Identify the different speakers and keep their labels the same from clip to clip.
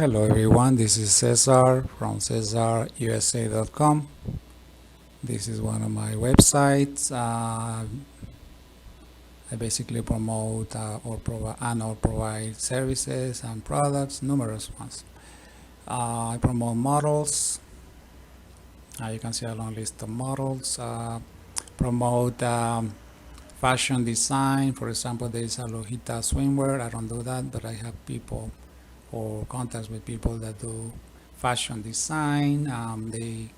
Speaker 1: Hello everyone, this is Cesar from CesarUSA.com. This is one of my websites. I basically promote or provide services and products, numerous ones. I promote models. You can see a long list of models. Promote fashion design. For example, there is a Lojita swimwear. I don't do that, but I have people or contacts with people that do fashion design. They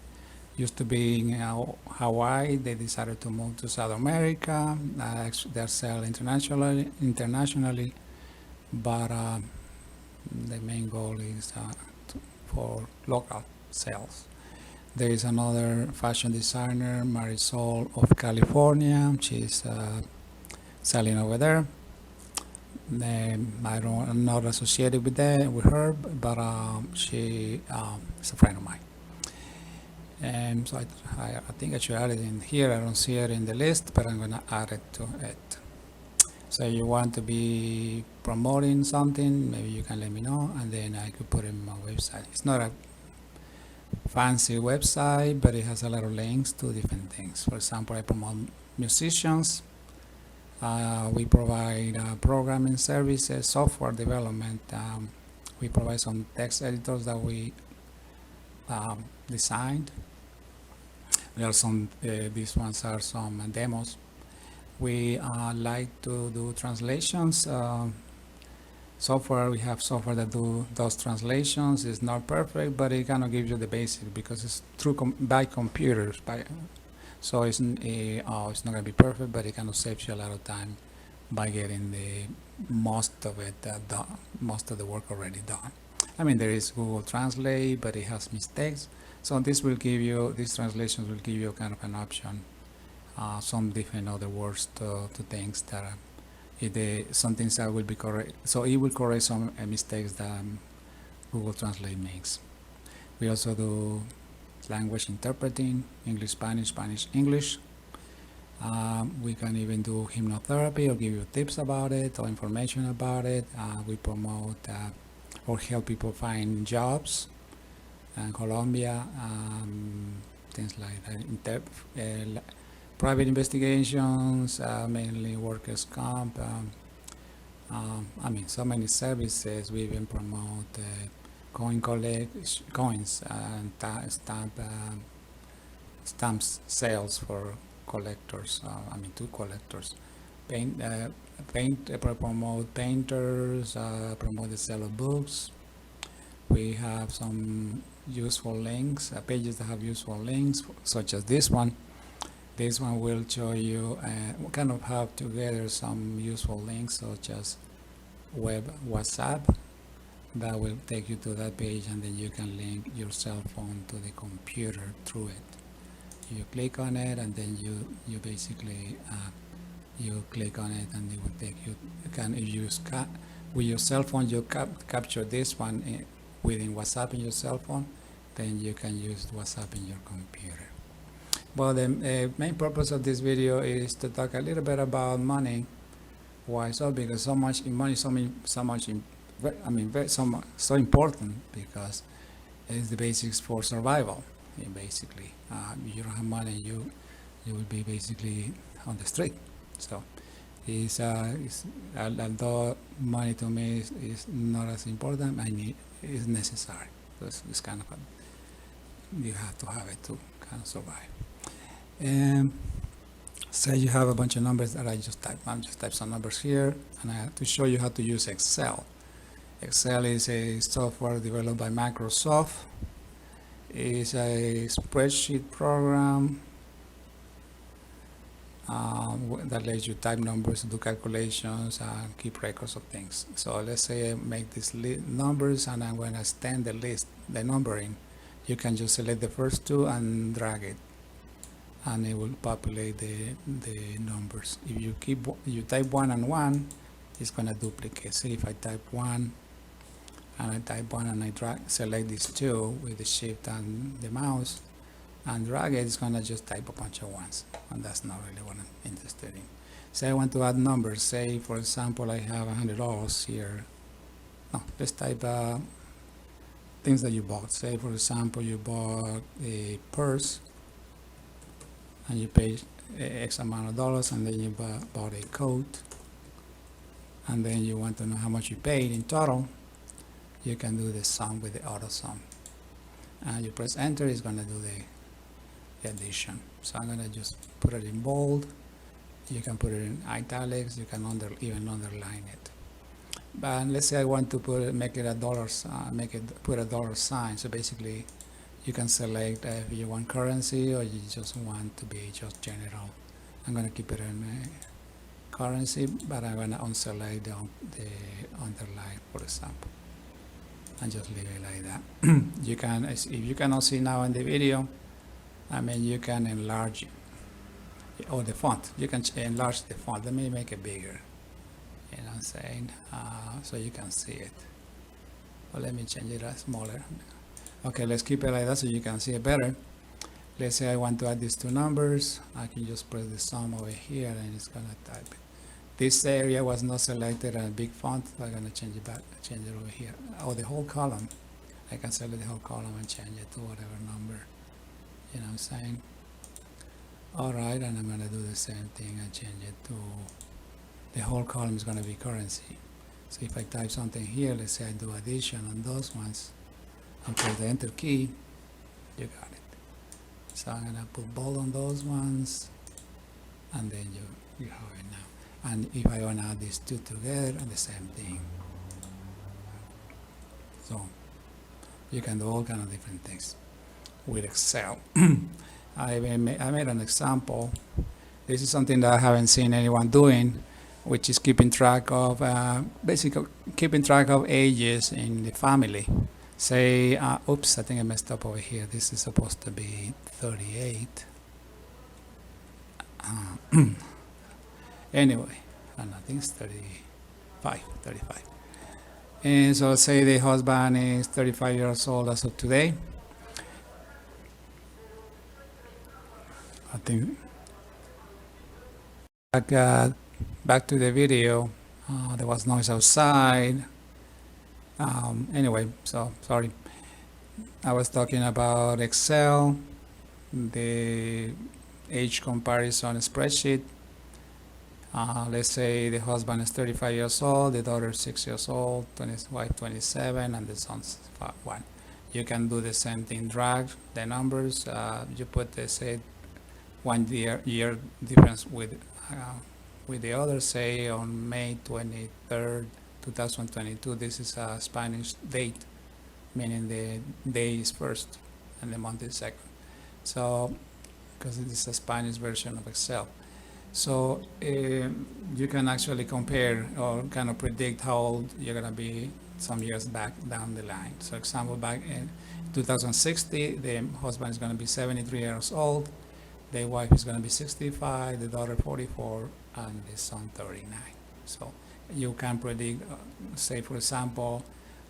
Speaker 1: used to be in Hawaii. They decided to move to South America. They sell internationally, but the main goal is for local sales. There is another fashion designer, Marisol of California. She's selling over there. I'm not associated with her, but she is a friend of mine. And so I think I should add it in here. I don't see it in the list, but I'm gonna add it to it. So you want to be promoting something, maybe you can let me know, and then I could put it in my website. It's not a fancy website, but it has a lot of links to different things. For example, I promote musicians. We provide programming services, software development. We provide some text editors that we designed. There are some, these ones are some demos. We like to do translations. Software, we have software that does translations. It's not perfect, but it kind of gives you the basic because it's by computers. So it's not gonna be perfect, but it kind of saves you a lot of time by getting the most of it done, most of the work already done. I mean, there is Google Translate, but it has mistakes. So these translations will give you kind of an option, some different other words to things that some things that will be correct. So it will correct some mistakes that Google Translate makes. We also do language interpreting, English, Spanish, Spanish, English. We can even do hypnotherapy or give you tips about it or information about it. We promote or help people find jobs in Colombia, things like that. Private investigations, mainly workers' comp. I mean, so many services. We even promote coins and stamps sales for collectors. To collectors. Promote painters. Promote the sale of books. We have some useful links, pages that have useful links, such as this one. This one will show you kind of have together some useful links, such as web WhatsApp. That will take you to that page, and then you can link your cell phone to the computer through it. You click on it, and then you basically you click on it, and it will take you. With your cell phone, you capture this one within WhatsApp in your cell phone. Then you can use WhatsApp in your computer. Well, the main purpose of this video is to talk a little bit about money. Why so? Because so much so important, because it's the basics for survival. Basically, if you don't have money, you will be basically on the street. So, although money to me is not as important, it's necessary because it's kind of you have to have it to kind of survive. Say you have a bunch of numbers that I just type some numbers here, and I have to show you how to use Excel. Excel is a software developed by Microsoft. It's a spreadsheet program that lets you type numbers, do calculations, and keep records of things. So let's say I make these numbers, and I'm going to extend the numbering. You can just select the first two and drag it, and it will populate the numbers. If you type 1 and 1, it's going to duplicate. See, if I type 1 and I type 1 and I select these two with the shift and the mouse and drag it, it's going to just type a bunch of ones, and that's not really what I'm interested in. Say I want to add numbers. Say, for example, I have $100 here. No, let's type things that you bought. Say, for example, you bought a purse and you paid X amount of dollars, and then you bought a coat, and then you want to know how much you paid in total. You can do the sum with the auto sum. And you press enter, it's going to do the addition. So I'm going to just put it in bold. You can put it in italics. You can even underline it. But let's say I want to make it a dollar, put a dollar sign. So basically, you can select if you want currency or you just want to be just general. I'm going to keep it in currency, but I'm going to unselect the underline, for example, and just leave it like that. You can, if you cannot see now in the video, I mean, you can enlarge it, or the font. You can enlarge the font. Let me make it bigger. You know what I'm saying? So you can see it. But let me change it smaller. Okay, let's keep it like that so you can see it better. Let's say I want to add these two numbers. I can just press the sum over here and it's gonna type it. This area was not selected in a big font, so I'm gonna change it back, change it over here. Oh, the whole column. I can select the whole column and change it to whatever number. You know what I'm saying? Alright, and I'm gonna do the same thing and change it to the whole column is gonna be currency. So if I type something here, let's say I do addition on those ones, and press the enter key, you got it. So I'm gonna put bold on those ones, and then you have it now. And if I wanna add these two together, the same thing. So you can do all kind of different things with Excel. I made an example. This is something that I haven't seen anyone doing, which is keeping track of basically keeping track of ages in the family. Say, oops, I think I messed up over here. This is supposed to be 38. Anyway, I think it's 35. And so say the husband is 35 years old as of today. I think back to the video. There was noise outside. Anyway, so sorry. I was talking about Excel, the age comparison spreadsheet. Let's say the husband is 35 years old, the daughter is 6 years old, wife 27, and the son's 1. You can do the same thing, drag the numbers. You put the say 1 year difference with the other. Say on May 23rd, 2022. This is a Spanish date, meaning the day is first and the month is second. So, because it is a Spanish version of Excel. So you can actually compare or kind of predict how old you're gonna be some years back down the line. So example, back in 2060, the husband is gonna be 73 years old, the wife is gonna be 65, the daughter 44, and the son 39. So you can predict, say for example,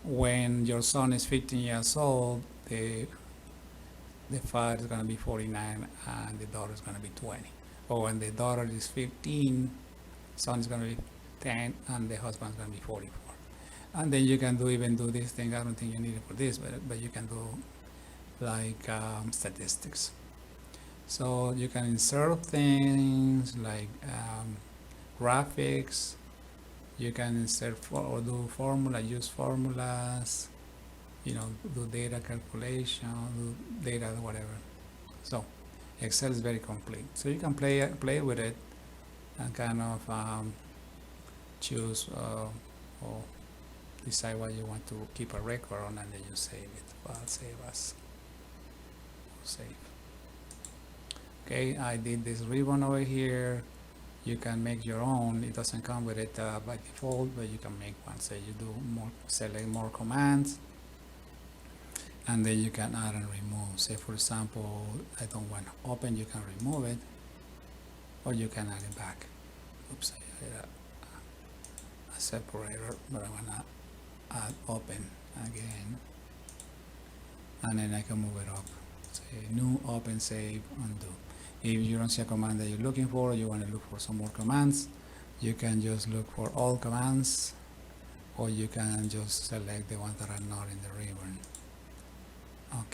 Speaker 1: when your son is 15 years old, the father is gonna be 49 and the daughter is gonna be 20. Or when the daughter is 15, son is going to be 10, and the husband is going to be 44. And then you can do this thing. I don't think you need it for this, but you can do like statistics. So you can insert things like graphics. You can insert or do formula, use formulas. You know, do data calculation, do data whatever. So Excel is very complete, so you can play with it and kind of choose or decide what you want to keep a record on, and then you save it. Well, I'll save as save. Okay, I did this ribbon over here. You can make your own. It doesn't come with it by default, but you can make one. So you do more, select more commands, and then you can add and remove. Say for example, I don't want to open, you can remove it, or you can add it back. Oops, I did a separator, but I want to add open again, and then I can move it up. Say new, open, save, undo. If you don't see a command that you're looking for, or you want to look for some more commands, you can just look for all commands, or you can just select the ones that are not in the ribbon.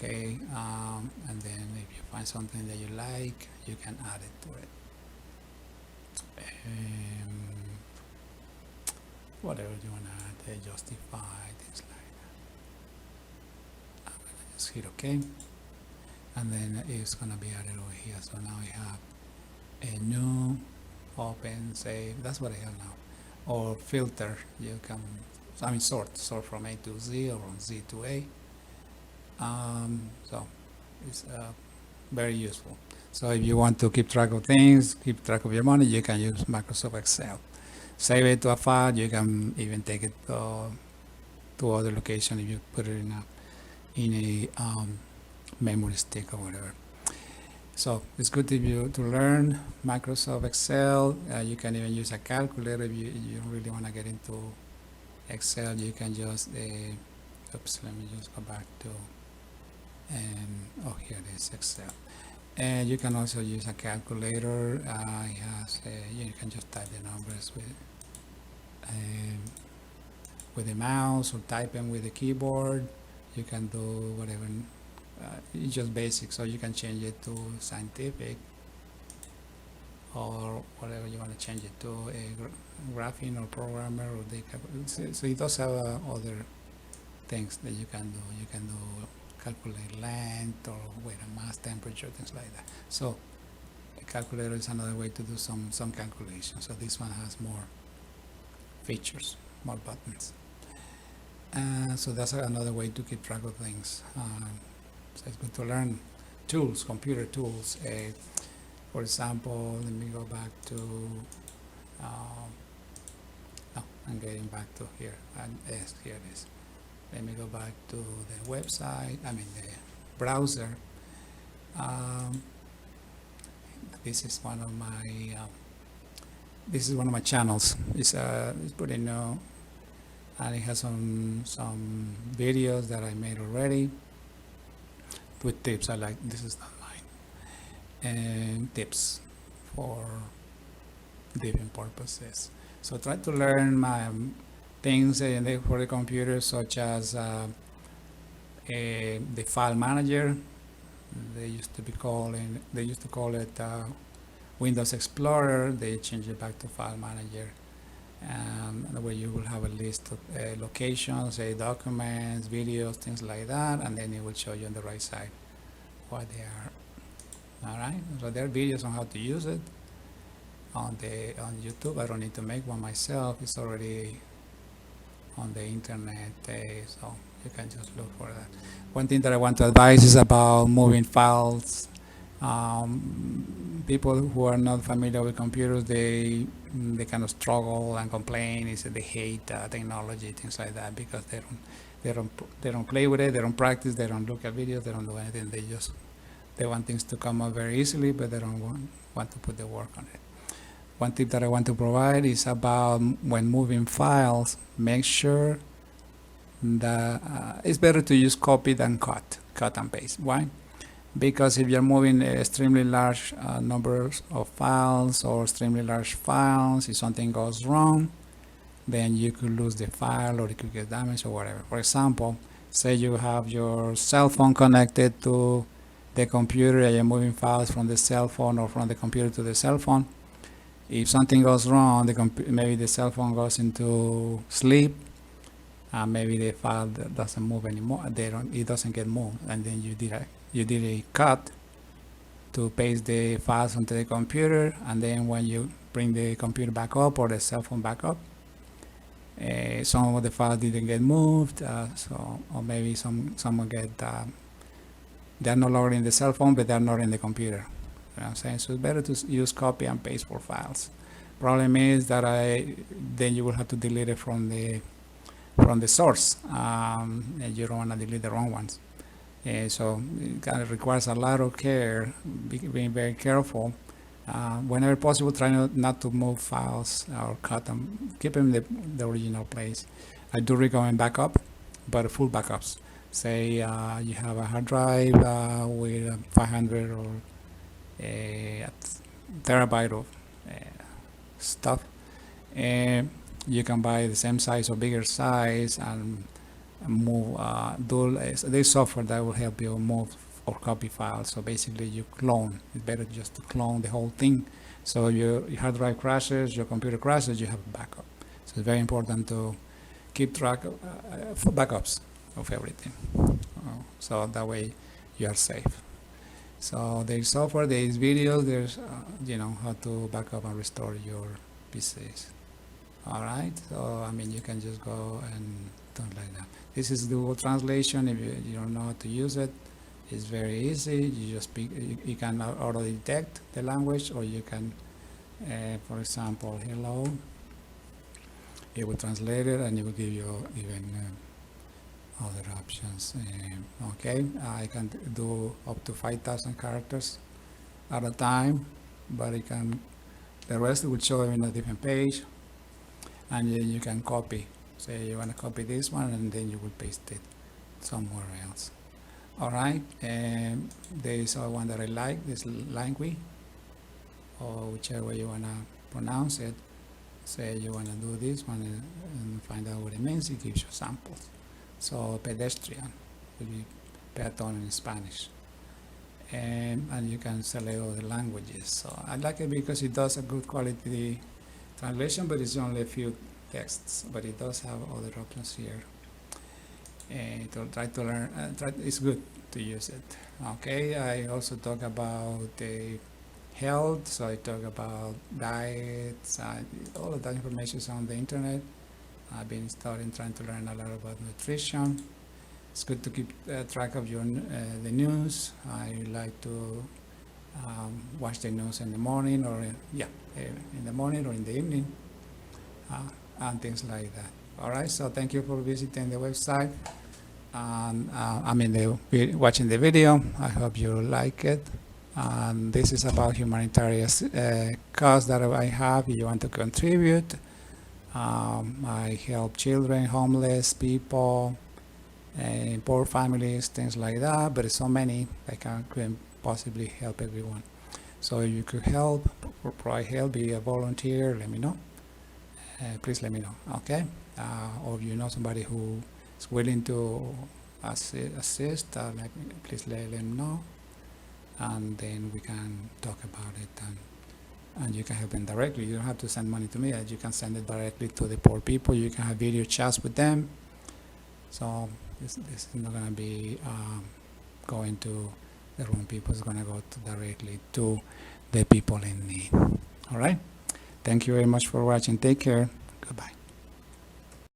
Speaker 1: okay, and then if you find something that you like, you can add it to it. Whatever you want to add, justify, things like that. I'm gonna just hit OK, and then it's gonna be added over here. So now we have a new, open, save. That's what I have now. Or filter. You can, I mean, sort from A to Z or from Z to A. So it's very useful. So if you want to keep track of things, keep track of your money, you can use Microsoft Excel. Save it to a file. You can even take it to other location if you put it in a memory stick or whatever. So it's good to learn Microsoft Excel. You can even use a calculator if you don't really want to get into Excel. You can just oops, let me just go back to, and oh, here it is, Excel. And you can also use a calculator. It has you can just type the numbers with the mouse, or type them with the keyboard. You can do whatever. It's just basic, so you can change it to scientific or whatever you want to change it to, a graphing or programmer or so it does have other things that you can do. You can do calculate length or weight and mass, temperature, things like that. So a calculator is another way to do some calculations. So this one has more features, more buttons. So that's another way to keep track of things. So it's good to learn tools, computer tools. For example, let me go back to, no, I'm getting back to here, and yes, here it is. Let me go back to the website, I mean the browser. This is one of my channels. It's pretty new, and it has some videos that I made already with tips. I like, this is not mine, and tips for different purposes. So try to learn my things for the computer, such as the file manager. They used to call it Windows Explorer. They changed it back to file manager, where you will have a list of locations, documents, videos, things like that, and then it will show you on the right side what they are. All right, so there are videos on how to use it on YouTube. I don't need to make one myself. It's already on the internet, so you can just look for that. One thing that I want to advise is about moving files. People who are not familiar with computers, they kind of struggle and complain. Is that they hate technology, things like that, because they don't play with it, they don't practice, they don't look at videos, they don't do anything. They want things to come up very easily, but they don't want to put the work on it. One tip that I want to provide is about when moving files, make sure that it's better to use copy than cut and paste. Why? Because if you're moving extremely large numbers of files or extremely large files, if something goes wrong, then you could lose the file or it could get damaged or whatever. For example, say you have your cell phone connected to the computer and you're moving files from the cell phone or from the computer to the cell phone. If something goes wrong, maybe the cell phone goes into sleep, maybe the file doesn't move anymore. It doesn't get moved, and then you did a cut to paste the files onto the computer, and then when you bring the computer back up or the cell phone back up, some of the files didn't get moved, or maybe someone they're no longer in the cell phone, but they're not in the computer. You know what I'm saying? So it's better to use copy and paste for files. Problem is that then you will have to delete it from the source, and you don't want to delete the wrong ones. So it kind of requires a lot of care, being very careful. Whenever possible, try not to move files or cut them. Keep them in the original place. I do recommend backup, but full backups. Say you have a hard drive with 500 or a terabyte of stuff. You can buy the same size or bigger size and move, there's software that will help you move or copy files. So basically you clone. It's better just to clone the whole thing. So your hard drive crashes, your computer crashes, you have a backup. So it's very important to keep track of backups of everything. So that way you are safe. So there's software, there's videos, there's how to back up and restore your PCs. All right. So I mean, you can just go and do it like that. This is Google Translation. If you don't know how to use it, it's very easy. You just speak. You can auto detect the language, or you can, for example, hello. It will translate it, and it will give you even other options. Okay, I can do up to 5,000 characters at a time, but the rest will show in a different page, and then you can copy. Say you want to copy this one, and then you will paste it somewhere else. All right, and there is one that I like, this Language, or whichever way you want to pronounce it. Say you want to do this one and find out what it means. It gives you samples. So pedestrian will be peatón in Spanish. And you can select all the languages. So I like it because it does a good quality translation, but it's only a few texts, but it does have other options here. To try to learn, it's good to use it. Okay, I also talk about the health, so I talk about diets, all of that information is on the internet. I've been trying to learn a lot about nutrition. It's good to keep track of the news. I like to watch the news in the morning, or in the morning or in the evening, and things like that. All right. So thank you for visiting the website. Watching the video. I hope you like it. And this is about humanitarian cause that I have. If you want to contribute. I help children, homeless people, poor families, things like that, but it's so many I couldn't possibly help everyone. So if you could help, provide help, be a volunteer, let me know. Please let me know, okay? Or if you know somebody who is willing to assist, please let them know, and then we can talk about it. And you can help them directly. You don't have to send money to me. You can send it directly to the poor people. You can have video chats with them. So this is not going to be going to the wrong people. It's going to go directly to the people in need. All right. Thank you very much for watching. Take care. Goodbye.